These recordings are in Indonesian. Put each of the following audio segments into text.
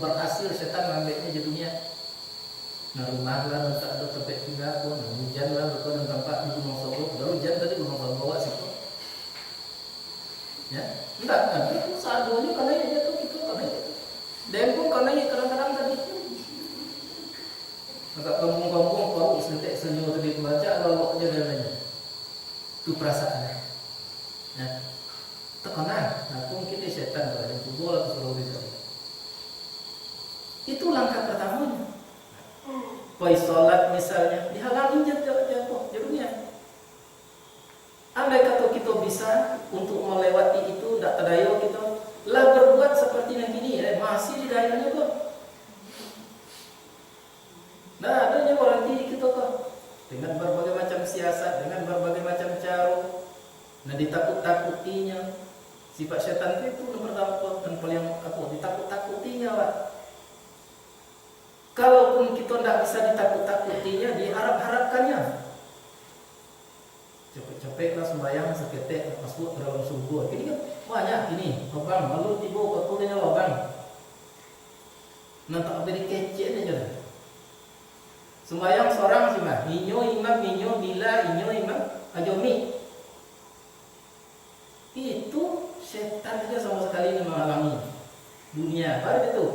berhasil setan ngambilnya di dunia. Nah rumah lah tak ada tempat tinggal pun, hujan lah kau dan tempat di Gunung Sogo, baru hujan tadi Gunung Sogo situ. Ya, enggak, itu seadanya karena ya jatuh gitu, karena itu. Dan pun karena ya kadang-kadang tadi. Agak kampung-kampung kau sentek senyum tadi baca lalu aja dananya. Itu perasaannya. Ya. Tekanan, nah mungkin dia setan kalau yang kubur atau suruh bisa. Itu langkah pertamanya. Poi sholat misalnya dihalangi jatuh jadinya. Andai kata kita bisa untuk melewati itu, tak terdayo kita lah berbuat seperti yang gini ya, masih di dayanya kok. Nah adanya orang diri kita kok dengan berbagai macam siasat, dengan berbagai macam cara. Nah ditakut-takutinya. Sifat setan itu nomor satu dan paling ditakut-takutinya lah. Kalaupun kita tidak bisa ditakut-takutinya, diharap-harapkannya. Capek-capek lah sembahyang seketek masuk ke dalam sumur. Ini kan banyak ini, lubang, lalu tiba katulnya lubang. Nah tak beri kecil aja. Sembahyang seorang sih mah, minyo bila imam ajomi. Itu setan saja sama sekali menghalangi dunia. Baru itu.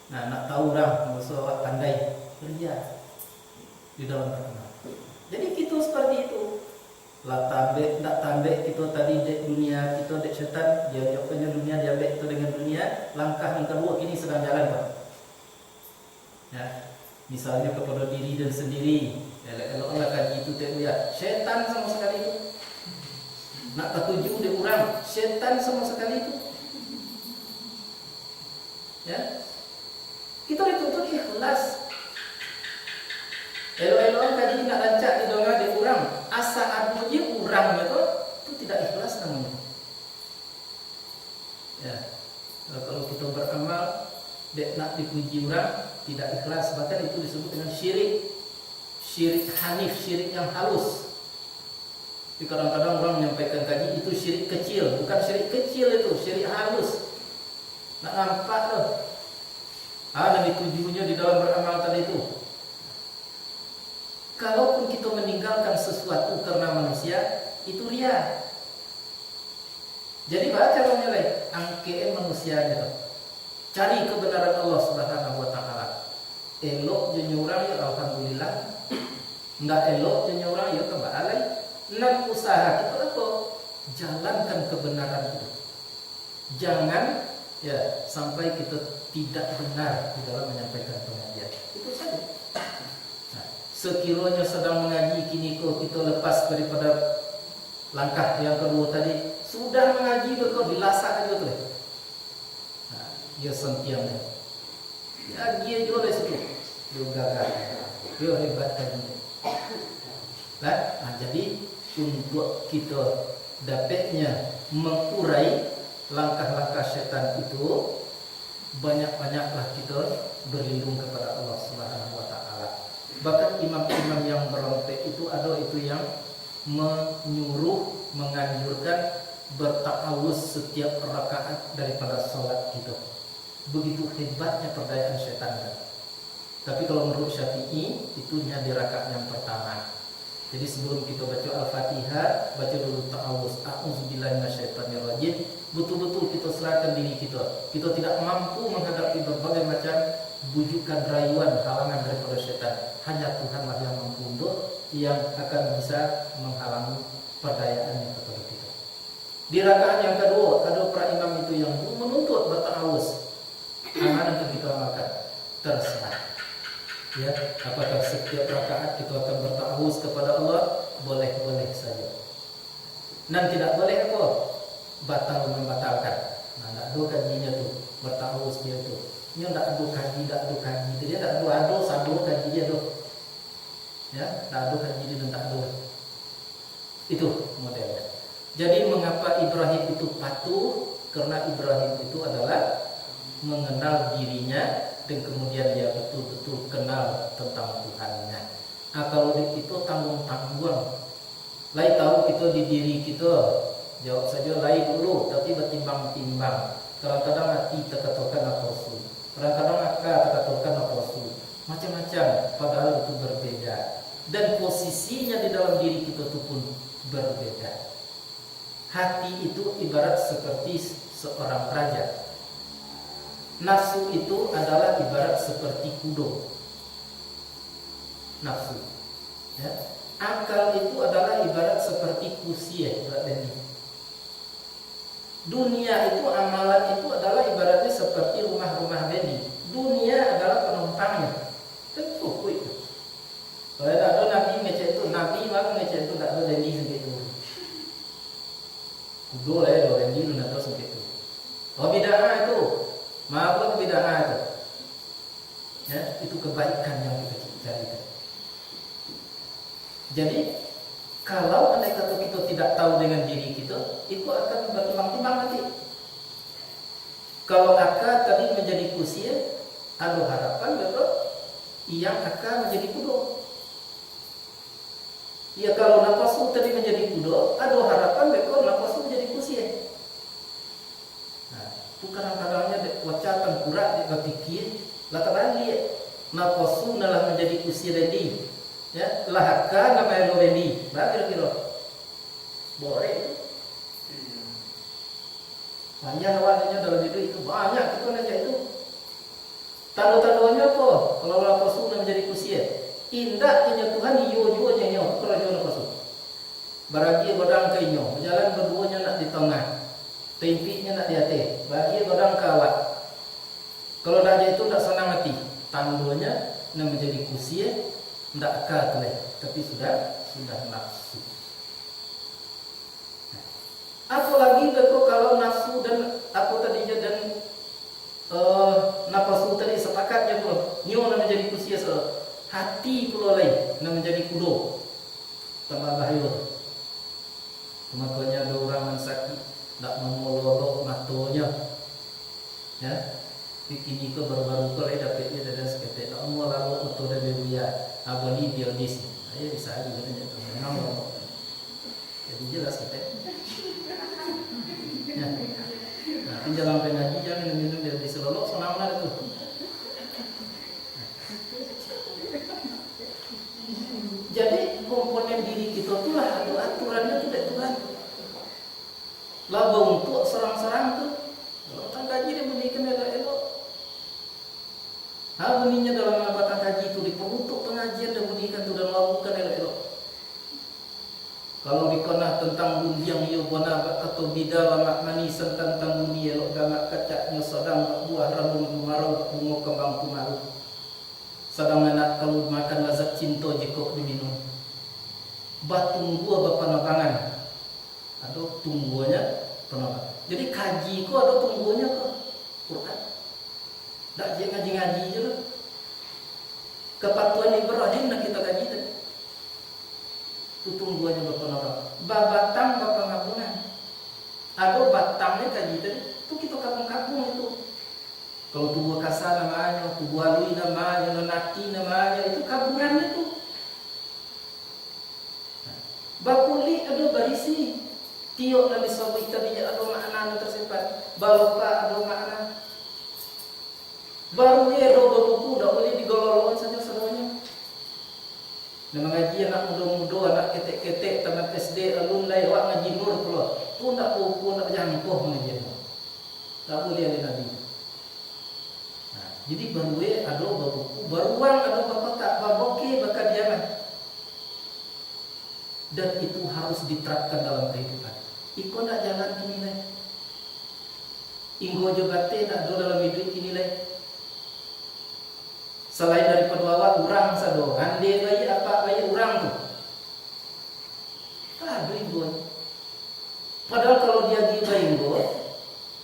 Nah, nak tahu orang musuh pandai kerja di dalam agama. Jadi kita seperti itu. Lah tambek, tak tambek kita tadi dek dunia kita dek setan, dia jawabnya dunia dia ambek itu dengan dunia. Langkah yang kedua ini sedang jalan Pak. Ya, misalnya kepada diri dan sendiri. Elok-eloklah kaji itu tak lihat. Setan sama sekali itu. Nak tertuju dia orang, setan sama sekali itu. Ya. Kita dituntut ikhlas. Elok-elok kaji nak rancak di dongga di orang, asa adunya orang itu tidak ikhlas namanya. Ya. Kalau kita beramal dek nak dipuji orang tidak ikhlas, bahkan itu disebut dengan syirik. Syirik hanif, syirik yang halus. Tapi kadang-kadang orang menyampaikan kaji itu syirik kecil, bukan syirik kecil itu, syirik halus. Nak nampak tuh. Dan ditujunya di dalam beramal tadi itu. Kalaupun kita meninggalkan sesuatu karena manusia, itu ria. Jadi baca caranya lain, angkein manusianya tuh. Cari kebenaran Allah Subhanahu wa taala. Elok je nyurang ya alhamdulillah. Enggak elok je nyurang ya kebalai. Nan usaha kita apa? Jalankan kebenaran itu. Jangan ya sampai kita tidak benar di dalam menyampaikan pengajian. Itu saja. Nah, sekiranya sedang mengaji kini kita lepas daripada langkah yang kedua tadi, sudah mengaji kok dilasak aja tuh. Nah, dia sentiamnya. Ya dia juga dari situ. Dia gagal. Dia hebat tadi. Nah, jadi untuk kita dapatnya mengurai langkah-langkah setan itu, banyak-banyaklah kita berlindung kepada Allah Subhanahu wa taala. Bahkan imam-imam yang berontek itu ada itu yang menyuruh, menganjurkan berta'awuz setiap rakaat daripada sholat kita. Begitu hebatnya perdayaan setan kan. Tapi kalau menurut Syafi'i itu hanya di rakaat yang pertama. Jadi sebelum kita baca Al-Fatihah, baca dulu ta'awuz, a'udzubillahi minasyaitonir rajim. Betul-betul kita serahkan diri kita. Kita tidak mampu menghadapi berbagai macam bujukan, rayuan, halangan daripada setan. Hanya Tuhanlah yang mampu untuk yang akan bisa menghalangi perdayaannya kepada kita. Di rakaat yang kedua, ada para imam itu yang menuntut berta'awuz. Mana yang kita makan? Terserah. Ya, apakah setiap rakaat kita akan berta'awuz kepada Allah? Boleh-boleh saja. Dan tidak boleh apa? Batal membatalkan. Nah, tak ada kajinya tuh, berta'awuz dia tuh. Ini tak ada kaji. Dia tak ada satu kaji dia tuh. Ya, tak ada kaji dia dan tak ada. Itu modelnya. Jadi mengapa Ibrahim itu patuh? Karena Ibrahim itu adalah mengenal dirinya dan kemudian dia betul-betul kenal tentang Tuhannya. Nah, kalau itu tanggung-tanggung. Lai tahu kita di diri kita. Jawab saja lai dulu, tapi bertimbang-timbang. Kadang-kadang hati terkatakan atau su. Kadang-kadang ibarat seperti seorang raja. Nafsu itu adalah ibarat seperti kudo. Nafsu, ya. Akal itu adalah ibarat seperti kusie, dunia itu, amalan itu adalah ibaratnya seperti rumah-rumah bendi. Dunia adalah penumpangnya. Tentu itu. Kalau ada nabi macam itu, nabi maka macam itu tak ada bendi segitu. Kudo lah ya, bendi lu nak tahu segitu. Oh bid'ah itu, maaf bid'ah itu. Ya, itu kebaikan yang kita cari. Jadi kalau andai kata kita tidak tahu dengan diri kita, itu akan bertimbang-timbang nanti. Kalau akal tadi menjadi kusia, ada harapan betul yang akal menjadi kudo. Ya kalau nafasu tadi menjadi kudo, ada harapan betul nafasu menjadi kusia. Nah, itu kadang-kadangnya wacatan kurak di berpikir, latar dia nafasu adalah menjadi kusia tadi. Ya, lahaka namanya lorendi, kira-kira boleh itu. Banyak awalnya dalam hidup itu banyak itu aja itu. Tanda-tandanya apa? Kalau nafasu menjadi kusia, indah penyentuhan iyo nyo kalau yo nafasu. Baragi godang ke inyo, berjalan berduanya nak di tengah, tempinya nak di atas, bagi godang kawat. Kalau dah itu tak senang hati, tandanya menjadi kusia. Tidak akal tapi sudah nafsu. Apalagi betul kalau nafsu dan apa tadinya dan nafsu tadi sepakatnya pun nyo nak menjadi kusia hati pula lain nak menjadi kudo tambah bahaya. Makanya ada orang yang sakit tak mau lolok matonya, ya. Ini ke baru-baru ke dapatnya dari seketik tak mau lalu betul dan beruya abadi biologis saya bisa aja katanya memang jadi jelas kita ya. Nah pinjaman pengaji jangan minum biologis lolok senang itu. Jadi komponen diri kita itulah ada aturannya tidak Tuhan laba untuk serang-serang tuh kalau tak kaji dia bunyikan elok-elok. Bunyinya dalam batang kaji itu diperuntuk pengajian dan bunyikan itu dan melakukan elok-elok. Kalau dikenal tentang bundiang yobona atau bidal mak manisan tentang bundi elok gamak kacaknya sedang buah rambut marau bunga kembang kumaru. Sedang anak kalau makan lazat cinta jika diminum. Batung gua bapa nabangan. Ada tungguannya penabangan. Jadi kaji ko ada tungguannya ko Quran. Tak je ngaji-ngaji je lah. Kepatuhan Ibrahim nak kita kaji tadi. Itu tungguannya bapak orang. Babatang bapak ngabungan. Ada batangnya kaji tadi. Itu kita kampung-kampung itu. Kalau tubuh kasar namanya, tubuh halui namanya, nonaki namanya, itu kabungan itu. Bakuli ada barisi. Tiok nabi sabit tadinya ada makna tersimpan. Baloka ada makna. Baru dia roba buku dah boleh digololon saja semuanya. Dan mengaji anak muda-muda, anak ketek-ketek tamat SD, alumni awak ngaji nur pula. Tu nak buku nak jangkau mengaji. Tak boleh ada nabi. Nah, jadi baru dia ada buku, baru wang ada bakotak, baboke bakal diaman. Dan itu harus diterapkan dalam kehidupan. Iko nak jalan kini lah. Inggo jabate nak do dalam hidup kini lah. Selain daripada awak orang sado, ande bayi apa bayi orang tu. Ada inggo. Padahal kalau dia giba inggo,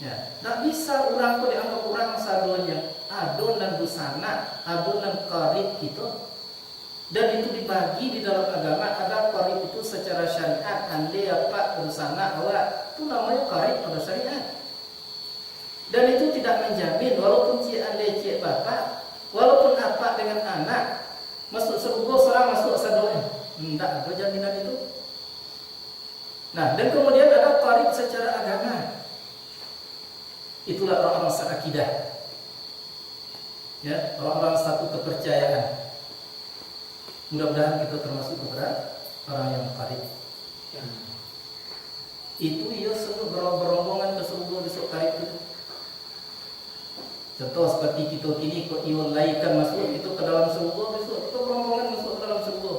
ya, tak bisa orang tu dianggap orang sadonya. Adon dan busana, adon dan qarib gitu. Dan itu dibagi di dalam agama. Ada qarib itu secara syariat, ande apa busana awak. Itu namanya qarib pada syariat. Dan itu tidak menjamin walaupun cik ande cik bapak, walaupun apa dengan anak masuk surga seorang masuk sadonya, tidak ada jaminan itu. Nah, dan kemudian ada qarib secara agama. Itulah orang-orang seakidah, ya, orang-orang satu kepercayaan. Mudah-mudahan kita termasuk kepada orang yang qarib. Itu ia semua berombongan ke surga besok hari itu. Contoh seperti kita kini, kok ia laikan masuk itu ke dalam surga besok, kita berombongan masuk ke dalam surga.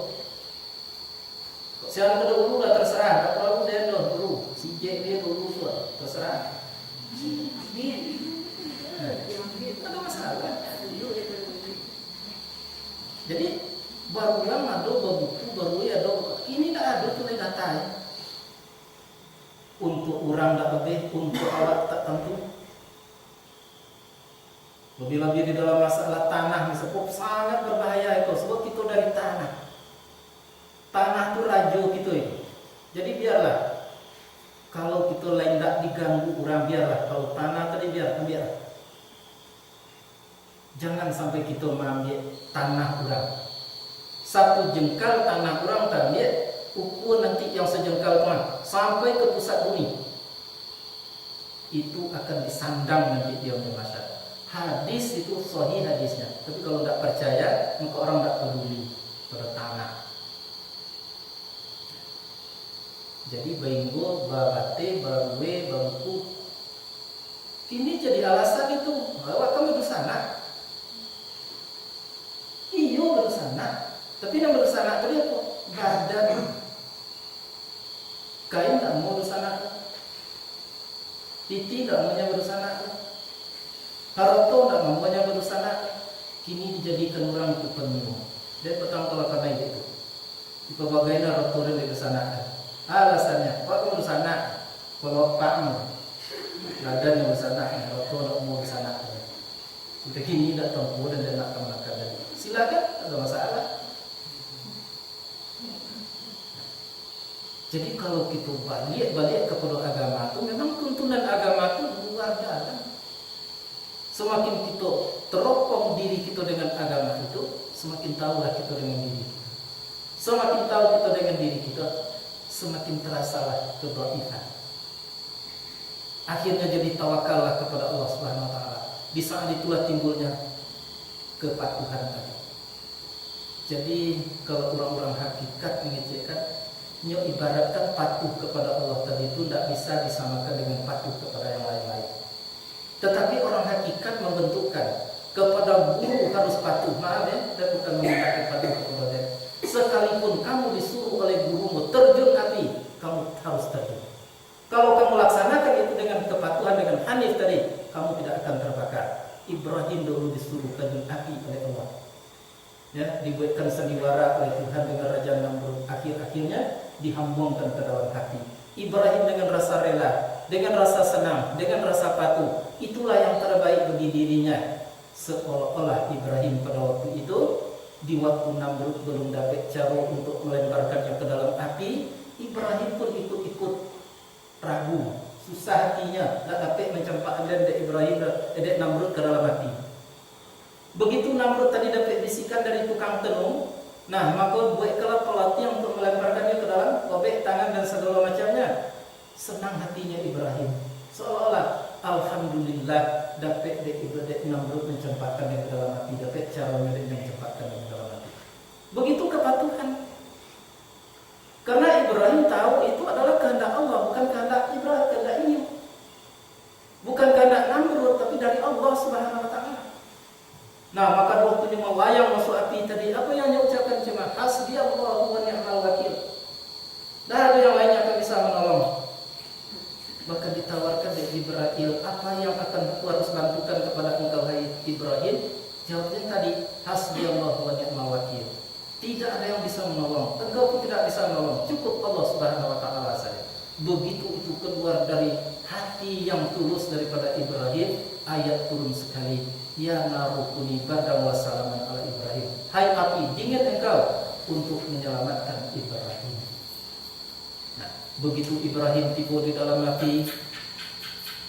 Siapa dulu dah terserah, tak perlu dia dulu, si J dia dulu sudah terserah. Ada masalah. Jadi baru yang ada buku baru ada ini tak ada tulis data ya. Untuk orang tak lebih, untuk awak tak tentu. Lebih-lebih di dalam masalah tanah disebut sangat berbahaya itu. Sebab kita dari tanah. Tanah itu rajo gitu ya. Jadi biarlah. Kalau kita lain tak diganggu orang biarlah. Kalau tanah tadi biar. Jangan sampai kita mengambil tanah orang. Satu jengkal tanah orang tak ambil, ukur nanti yang sejengkal tuan sampai ke pusat bumi. Itu akan disandang nanti dia oleh masyarakat. Hadis itu sahih hadisnya. Tapi kalau tak percaya, maka orang tak peduli pada tanah. Jadi bainggo, babate, baruwe, bangku. Kini jadi alasan itu bahwa kamu di sana. Iyo bersana, tapi yang bersana tadi apa? Badan. Kain tak mau bersana. Titi tak maunya bersana. Harto tak maunya bersana. Kini dijadikan orang itu penuh. Dia petang kalau karena itu. Jika bagaimana harto dan bersana. Alasannya, Pak mau bersana. Kalau Pak mau, badan yang bersana, harto tak mau bersana. Kita kini tak tahu dan dia nak makan dari. Silakan, ada masalah. Jadi kalau kita balik kepada agama itu, memang tuntunan agama itu luar dalam. Semakin kita teropong diri kita dengan agama itu, semakin tahulah kita dengan diri kita. Semakin tahu kita dengan diri kita, semakin terasalah kedhaifan. Akhirnya jadi tawakallah kepada Allah Subhanahu wa taala. Di saat itulah timbulnya kepatuhan tadi. Jadi kalau orang-orang hakikat mengecekkan, ibaratkan patuh kepada Allah tadi itu tidak bisa disamakan dengan patuh kepada yang lain-lain. Tetapi orang hakikat membentukkan kepada guru harus patuh, maaf ya, dan bukan mengatakan patuh kepada dia. Sekalipun kamu disuruh oleh gurumu terjun api, kamu harus terjun. Kalau kamu laksanakan itu dengan kepatuhan, dengan hanif tadi, kamu tidak akan terbakar. Ibrahim dulu disuruh terjun api oleh Allah. Ya, dibuatkan sandiwara oleh Tuhan dengan Raja Namrud. Akhir-akhirnya dihambungkan ke dalam hati. Ibrahim dengan rasa rela, dengan rasa senang, dengan rasa patuh. Itulah yang terbaik bagi dirinya. Seolah-olah Ibrahim pada waktu itu, di waktu Namrud belum dapat cara untuk melemparkannya ke dalam api, Ibrahim pun ikut-ikut ragu, susah hatinya, tak dapat mencempakkan dan Ibrahim dan Namrud ke dalam api. Begitu Namrud tadi dapat bisikan dari tukang tenung, nah maka buatlah pelatihan untuk melemparkannya ke dalam kobek tangan dan segala macamnya. Senang hatinya Ibrahim, seolah-olah alhamdulillah dapat Namrud mencempakkan ke dalam api, dapat caranya mencempakkan ke dalam api. Begitu kepatuhan. Karena Ibrahim tahu itu adalah kehendak Allah, bukan kehendak Ibrahim, kehendak ini. Bukan kehendak Namrud, tapi dari Allah Subhanahu wa taala. Nah, maka waktunya melayang masuk api tadi, apa yang dia ucapkan cuma hasbi Allah wa ni'mal wakil. Dah ada yang lainnya akan bisa menolong. Bahkan ditawarkan dari Ibrahim, apa yang akan aku harus bantukan kepada engkau hai Ibrahim? Jawabnya tadi, hasbi Allah wa ni'mal wakil. Tidak ada yang bisa menolong, engkau pun tidak bisa menolong. Cukup Allah Subhanahu wa taala saja. Begitu itu keluar dari hati yang tulus daripada Ibrahim, ayat turun sekali. Ya narukuni bardan wa salaman ala Ibrahim. Hai api, dingin engkau untuk menyelamatkan Ibrahim. Nah, begitu Ibrahim tiba di dalam api,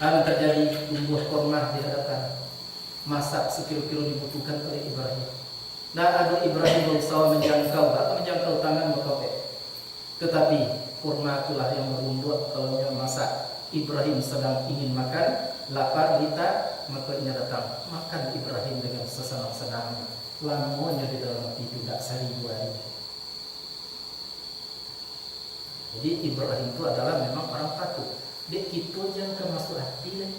terjadi tumbuh korma di hadapan. Masak sekilo-kilo dibutuhkan oleh Ibrahim. Nah, ada Ibrahim berusaha menjangkau tangan berkopek. Tetapi kurma itulah yang merunduk kalau dia masak. Ibrahim sedang ingin makan, lapar, lita, maka ia datang makan Ibrahim dengan sesenang-senangnya. Lamanya di dalam api itu tidak sehari 2 hari. Jadi Ibrahim itu adalah memang orang patuh. Dek kita jangan kemasuk hati lah.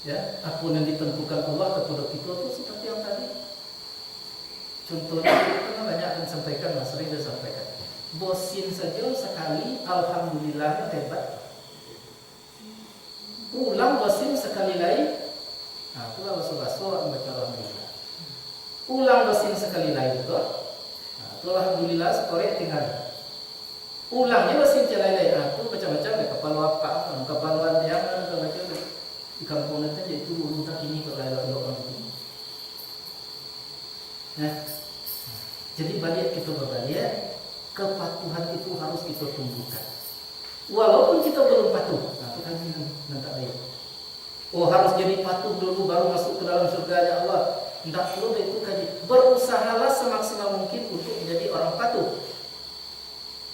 Ya, apa yang ditentukan Allah kepada kita itu seperti yang tadi. Contohnya kita banyak yang sampaikan, sering dia sampaikan. Bosin saja sekali, alhamdulillah hebat. Ulang bosin sekali lagi, nah itu kalau sudah baca alhamdulillah. Ulang bosin sekali lagi itu, nah itu alhamdulillah sekorek tinggal. Ulangnya bosin sekali lagi, nah itu macam-macam ya kapal apa, kapalan yang macam di kampung itu yaitu ulung tak ini kalau orang ini. Nah, jadi balik kita berbalik, kepatuhan itu harus kita tumbuhkan. Walaupun kita belum patuh, nah itu kan nanti baik. Oh harus jadi patuh dulu baru masuk ke dalam surganya Allah. Tidak perlu itu kaji. Berusahalah semaksimal mungkin untuk menjadi orang patuh.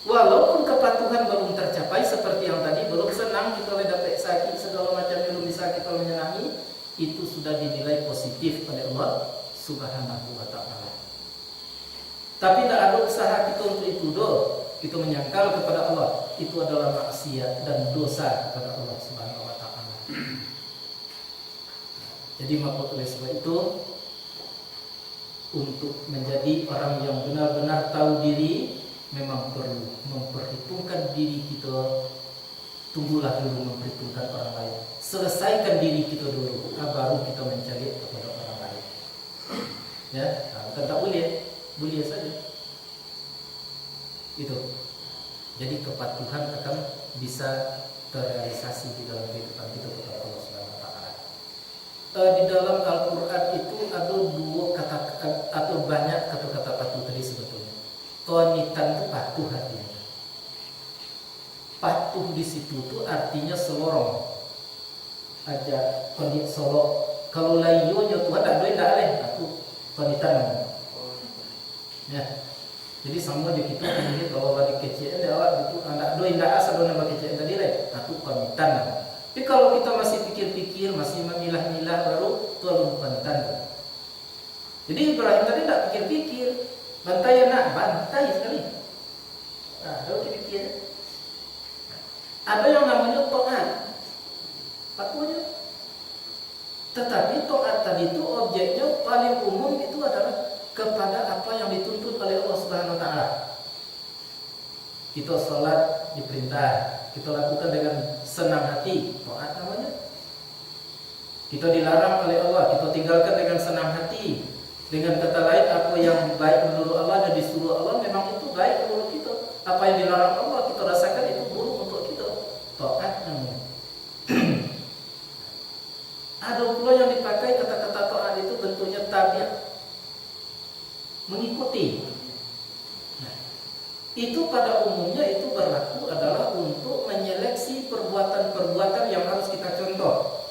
Walaupun kepatuhan belum tercapai seperti yang tadi, belum senang kita dapat sakit segala macam belum bisa kita menyenangi, itu sudah dinilai positif oleh Allah Subhanahu wa taala. Tapi tidak ada usaha kita untuk itu kita menyangkal kepada Allah, itu adalah maksiat dan dosa kepada Allah Subhanahu wa taala. Jadi maka oleh sebab itu, untuk menjadi orang yang benar-benar tahu diri, memang perlu memperhitungkan diri kita. Tunggulah dulu memperhitungkan orang lain. Selesaikan diri kita dulu, baru kita mencari kepada orang lain. Ya, bukan tak boleh saja. Itu. Jadi kepatuhan akan bisa terrealisasi di dalam kehidupan kita kepada Allah Subhanahu wa taala. Di dalam Al-Qur'an itu ada dua kata atau banyak kata-kata patuh tadi sebetulnya. Qanitan itu patuh artinya. Patuh di situ tuh artinya selorong. Aja konit solo. Kalau layunya Tuhan tak boleh tak leh. Aku qanitan. Ya. Jadi sama di kita ini kalau bagi kecil dia awak itu anak doi ndak asal nama kecil tadi leh. Aku qanitan. Tapi kalau kita masih pikir-pikir, masih memilah-milah baru tuan qanitan. Jadi Ibrahim tadi tak pikir-pikir. Bantai nak, bantai sekali. Nah, kalau kita pikir, ada yang namanya taat, patuhnya. Tetapi taat tadi itu objeknya paling umum itu adalah kepada apa yang dituntut oleh Allah Subhanahu wa taala. Kita sholat diperintah, kita lakukan dengan senang hati, taat namanya. Kita dilarang oleh Allah, kita tinggalkan dengan senang hati. Dengan kata lain, apa yang baik menurut Allah dan disuruh Allah memang itu baik menurut kita. Apa yang dilarang Allah kita rasakan itu buruk untuk kita. Taat namanya. Ada pula yang dipakai kata-kata taat itu bentuknya tabiat, mengikuti. Nah, itu pada umumnya itu berlaku adalah untuk menyeleksi perbuatan-perbuatan yang harus kita contoh.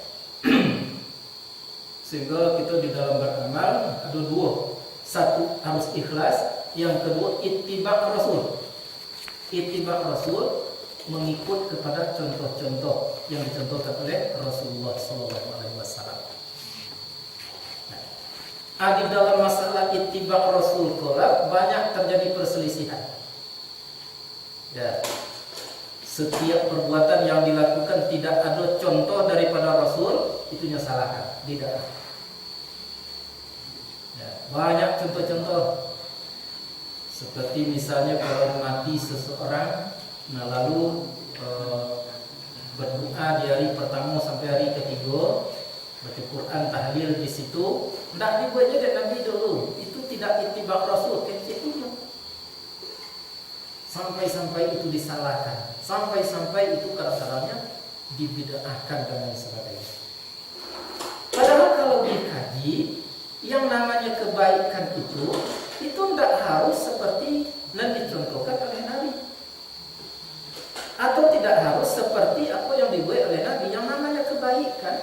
Sehingga kita di dalam beramal ada dua. Satu harus ikhlas, yang kedua ittiba' Rasul. Ittiba' Rasul mengikut kepada contoh-contoh yang dicontohkan oleh Rasulullah SAW. Nah, di dalam masalah ittiba' Rasul banyak terjadi perselisihan. Ya. Setiap perbuatan yang dilakukan tidak ada contoh daripada Rasul, itunya salahkan, tidak. Banyak contoh-contoh. Seperti misalnya kalau mati seseorang, nah lalu berdoa di hari pertama sampai hari ketiga, baca Quran, tahlil di situ, tidak dibuatnya dari Nabi dulu. Itu tidak ittiba' Rasul, kecil itu. Sampai-sampai itu disalahkan, sampai-sampai itu kadang-kadangnya dibid'ahkan dan lain sebagainya. Padahal kalau dikaji, yang namanya kebaikan itu tidak harus seperti yang dicontohkan oleh Nabi, atau tidak harus seperti apa yang dibuat oleh Nabi. Yang namanya kebaikan,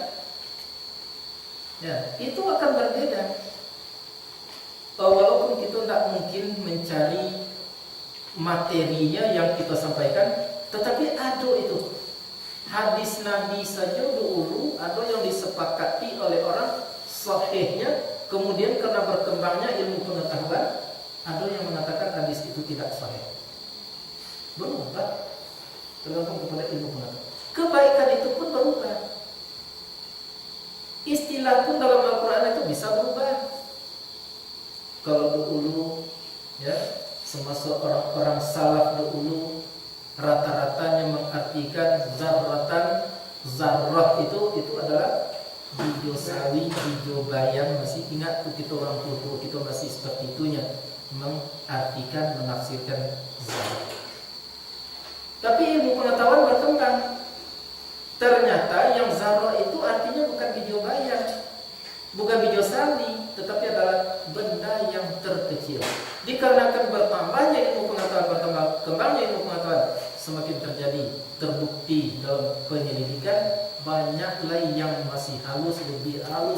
ya itu akan berbeda. Walaupun kita tidak mungkin mencari materinya yang kita sampaikan, tetapi ada itu hadis Nabi saja dulu ada yang disepakati oleh orang sahihnya. Kemudian karena berkembangnya ilmu pengetahuan, ada yang mengatakan hadis itu tidak sahih. berubah, tergantung kepada ilmu pengetahuan. Kebaikan itu pun berubah. Istilah pun dalam Al-Quran itu bisa berubah. Kalau dahulu, ya, semasa orang-orang salaf dahulu rata-ratanya mengartikan zarrah itu adalah hijau sawi, hijau bayam. Masih ingat tuh kita orang tua kita masih seperti itunya mengartikan, menafsirkan zarrah. Tapi ilmu pengetahuan berkembang. Ternyata yang zarrah itu artinya bukan hijau bayam, bukan hijau sawi, tetapi adalah benda yang terkecil. Dikarenakan bertambahnya ilmu pengetahuan, berkembangnya ilmu pengetahuan, semakin terjadi, terbukti dalam penyelidikan, banyaklah yang masih halus,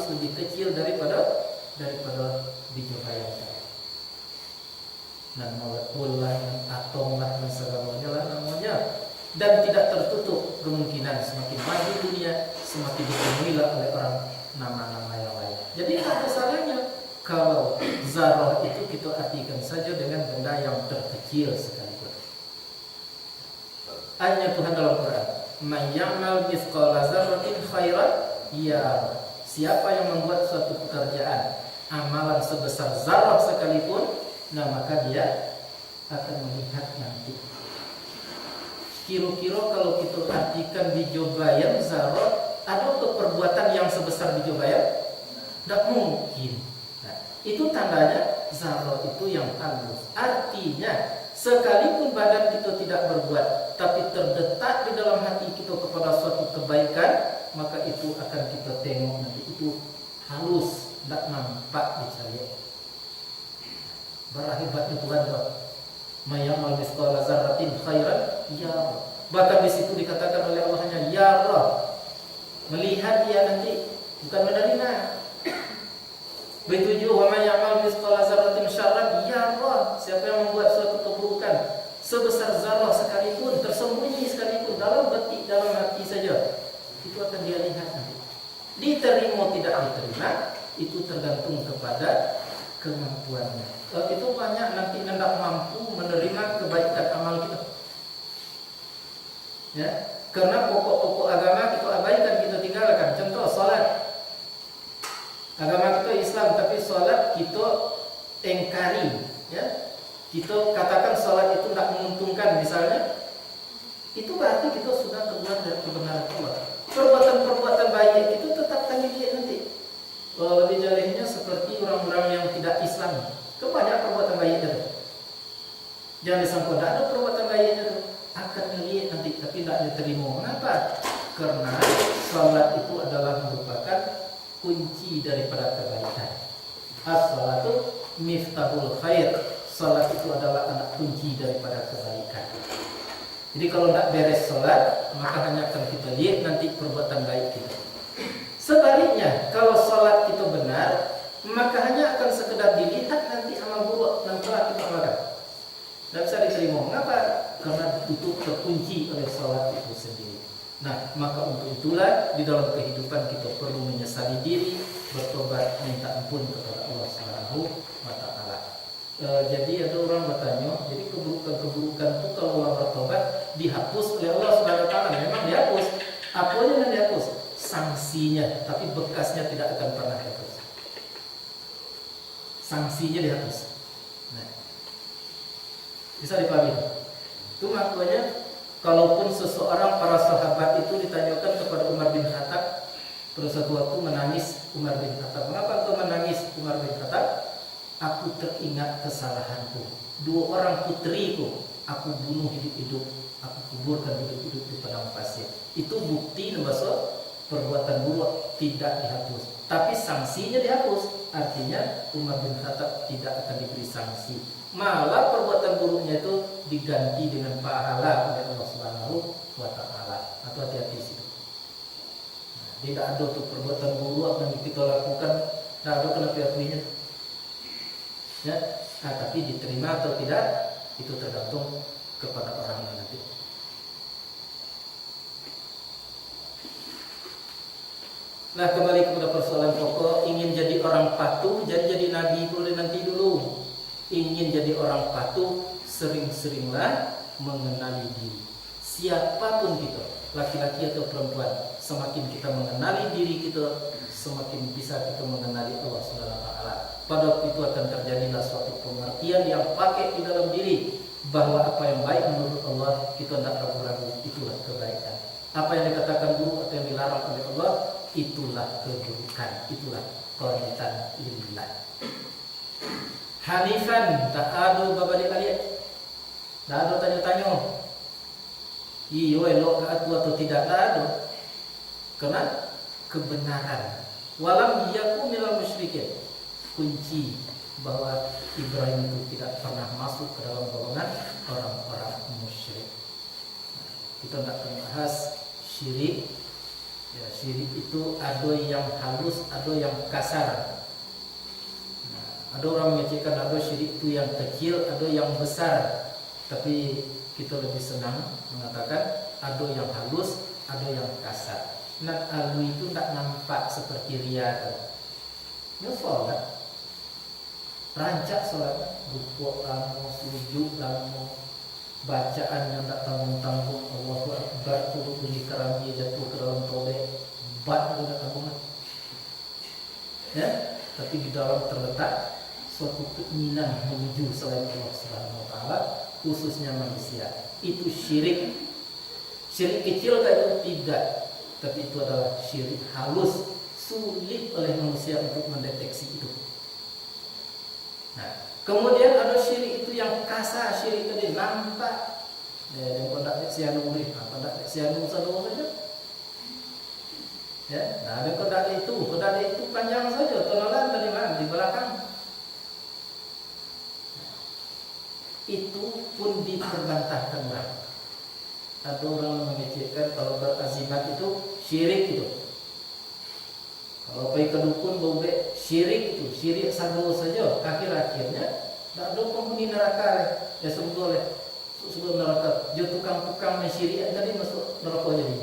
lebih kecil daripada hijau bayam. Dan molekul lah, atom lah, dan segalanya lah namanya. Dan tidak tertutup kemungkinan semakin maju dunia, semakin dipenuhilah oleh orang nama-nama yang lain. Jadi tak ada salahnya kalau zarrah itu kita artikan saja dengan benda yang terkecil sekalipun. Ayat Tuhan dalam Quran, "Man ya'mal mithqala dzarratin khairan yarah." Siapa yang membuat suatu pekerjaan, amalan sebesar zarrah sekalipun, nah maka dia akan melihat nanti. Kira-kira kalau kita artikan hijau bayam zarrah, ada perbuatan yang sebesar hijau bayam? Tidak mungkin. Nah, itu tandanya zarrah itu yang halus. Artinya sekalipun badan kita tidak berbuat, tapi terdetak di dalam hati kita kepada suatu kebaikan, maka itu akan kita tengok nanti itu halus, tidak nampak dicari. Berakibatnya Tuhan doa, "Mayamal mithqala dzarratin khairan yarah." Bahkan di situ dikatakan oleh Allahnya yarah, melihat dia nanti, bukan menerima. Begitu juga, "Wa may ya'mal mithqala dzarratin syarran yarah." Siapa yang membuat suatu keburukan sebesar zarrah sekalipun, tersembunyi sekalipun dalam betik, dalam hati saja, itu akan dia lihat nanti. Diterima tidak diterima, itu tergantung kepada kemampuannya. Itu banyak nanti tidak mampu menerima kebaikan amal kita. Ya, karena pokok-pokok agama kita abaikan, kita tinggalkan. Contoh salat. Agama kita Islam, tapi salat kita engkari, ya. Kita katakan salat itu tidak menguntungkan misalnya. Itu berarti kita sudah keluar dari kebenaran Allah. Perbuatan-perbuatan baik itu tetap kami lihat nanti. Lebih jalehnya seperti orang-orang yang tidak Islam. Kebanyak perbuatan baik itu. Jangan disangka tidak ada perbuatan baik itu. Akan melihat nanti, tapi tidak diterima. Mengapa? Karena salat itu adalah merupakan kunci daripada kebaikan. As-salatu miftahul khair. Salat itu adalah anak kunci daripada kebaikan. Jadi kalau tidak beres salat, maka hanya akan kita lihat nanti perbuatan baik kita. Sebaliknya, kalau salat kita benar, maka hanya akan sekedar dilihat nanti amal buruk yang telah kita amalkan. Tidak bisa diterima. Mengapa? Karena itu terkunci oleh salat itu sendiri. Nah, maka untuk itulah di dalam kehidupan kita perlu menyesali diri, bertobat, minta ampun kepada Allah Subhanahu wa Ta'ala. Jadi ada orang bertanya, jadi keburukan-keburukan itu kalau orang bertobat dihapus oleh Allah Subhanahu wa Ta'ala. Memang dihapus. Apanya yang dihapus? Sanksinya, tapi bekasnya tidak akan pernah dihapus. Sanksinya dihapus. Nah, bisa dipahami? Itu makanya kalaupun seseorang, para sahabat itu ditanyakan kepada Umar bin Khattab, pada suatu waktu menangis Umar bin Khattab. Mengapa engkau menangis Umar bin Khattab? Aku teringat kesalahanku. 2 orang putriku aku bunuh hidup-hidup, aku kuburkan hidup-hidup di padang pasir. Itu bukti bahwa perbuatan buruk tidak dihapus, tapi sanksinya dihapus. Artinya Umar bin Khattab tidak akan diberi sanksi. Malah perbuatan buruknya itu diganti dengan pahala oleh Allah Subhanahu wa Ta'ala. Atau hati-hati di situ. Nah, tidak ada tuh perbuatan buruk yang kita lakukan, tidak ada kena diakuinya. Ya, nah, tapi diterima atau tidak itu tergantung kepada orangnya nanti. Nah, kembali kepada persoalan pokok, ingin jadi orang patuh, jadi nabi boleh nanti dulu. Ingin jadi orang patuh, sering-seringlah mengenali diri. Siapapun kita, laki-laki atau perempuan, semakin kita mengenali diri kita, semakin bisa kita mengenali Allah Subhanahu wa taala. Pada waktu itu akan terjadilah suatu pengertian yang pakai di dalam diri bahwa apa yang baik menurut Allah kita tidak ragu-ragu, itulah kebaikan. Apa yang dikatakan buruk atau yang dilarang oleh Allah, itulah keburukan, itulah qanitan lillah. Hanifan, tak ada babalik kalian, tak ada tanya-tanya iyo elok atau tidak, ada. Karena kebenaran. Walam yakum minal musyrikin. Kunci bahwa Ibrahim itu tidak pernah masuk ke dalam golongan orang-orang musyrik. Kita tidak akan bahas syirik. Ya, syirik itu ada yang halus, ada yang kasar. Nah, ada orang mengecilkan ada syirik itu yang kecil, ada yang besar. Tapi kita lebih senang mengatakan ada yang halus, ada yang kasar. Nak alu itu tak nampak seperti ria. Ya sholat, rancak sholat, rukuk lama, sujud lama, bacaan yang tak tanggung-tanggung, Allahu Akbar, turut bunyi kerambi jatuh ke dalam tobek, bat itu tak tanggung. Ya, tapi di dalam terletak suatu keinginan menuju selain Allah Subhanahu wa taala, khususnya manusia. Itu syirik. Syirik kecil kan itu tidak, tapi itu adalah syirik halus, sulit oleh manusia untuk mendeteksi itu. Nah, kemudian ada syirik itu yang kasar, syirik tadi nampak. Yang kondak sianu boleh, kondak sianu saja. Ya, nah ada kondak itu panjang saja, tololan dari mana? Di belakang. Itu pun diperbantahkan orang. Ada orang mengecilkan kalau berazimat itu syirik itu. Kalau pergi ke dukun bau syirik itu, syirik satu saja. Akhir-akhirnya tak ada penghuni neraka ya sebetulnya. Sebelum neraka, dia tukang-tukang syirik jadi masuk neraka jadi.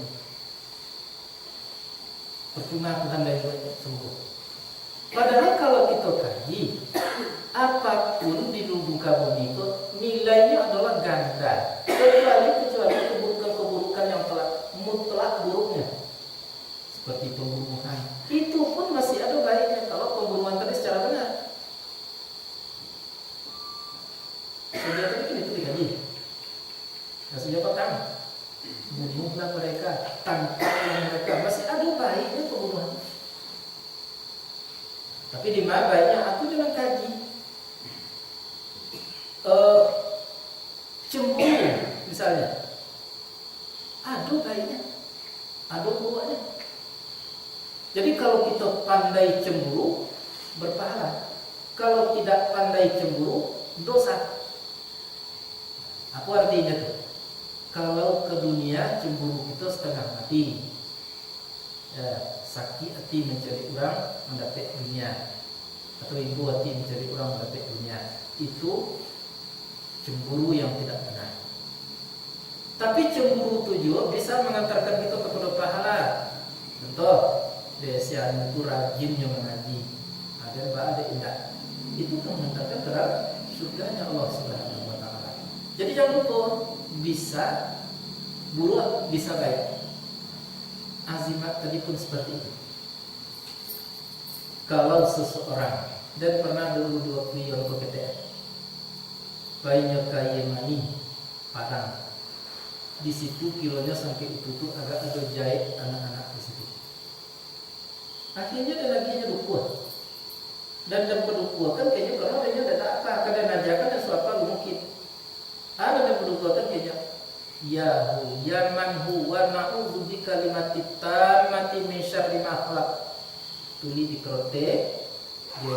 Percuma Tuhan dari sembuh. Padahal kalau kita kaji, apapun di muka bumi itu nilainya adalah ganda. Kecuali keburukan yang telah mutlak buruknya, seperti pembunuhan. Itu pun masih ada baiknya kalau pembunuhan tadi secara benar. Senjata itu dikaji. Nah, senjata tang, bunuhlah mereka, tangkaplah mereka. Masih ada baiknya pembunuhan. Tapi di mana baiknya? Aku jangan kaji. Cemburu misalnya, ada baiknya, ada buruknya. Jadi kalau kita pandai cemburu, berpahala. Kalau tidak pandai cemburu, dosa. Apa artinya tuh? Kalau ke dunia cemburu kita setengah mati, ya, sakit hati mencari orang mendapat dunia, atau ibu hati mencari orang mendapat dunia, itu cemburu yang tidak benar. Tapi cemburu itu juga bisa mengantarkan kita kepada pahala. Contoh, desian itu rajinnya mengaji, ada indah, itu mengantarkan ke dalam surganya Allah Subhanahu wa taala. Jadi jangan lupa, bisa buruk bisa baik. Azimat tadi pun seperti itu. Kalau seseorang, dan pernah dulu 2 priyon ke KTM, bayinya kaya mani Padang, di situ kilonya sampai itu tuh agak ada jahit anak-anak di situ. Akhirnya dia laginya dukua, dan berdukua kan kayaknya kalau dia ada apa, kadang ajakan dan suapa mungkin ada yang berdukua kan kayaknya Yahu ya manhu wa na'udzu bi kalimati tammati min syarri ma khalaq. Tuli di krote dia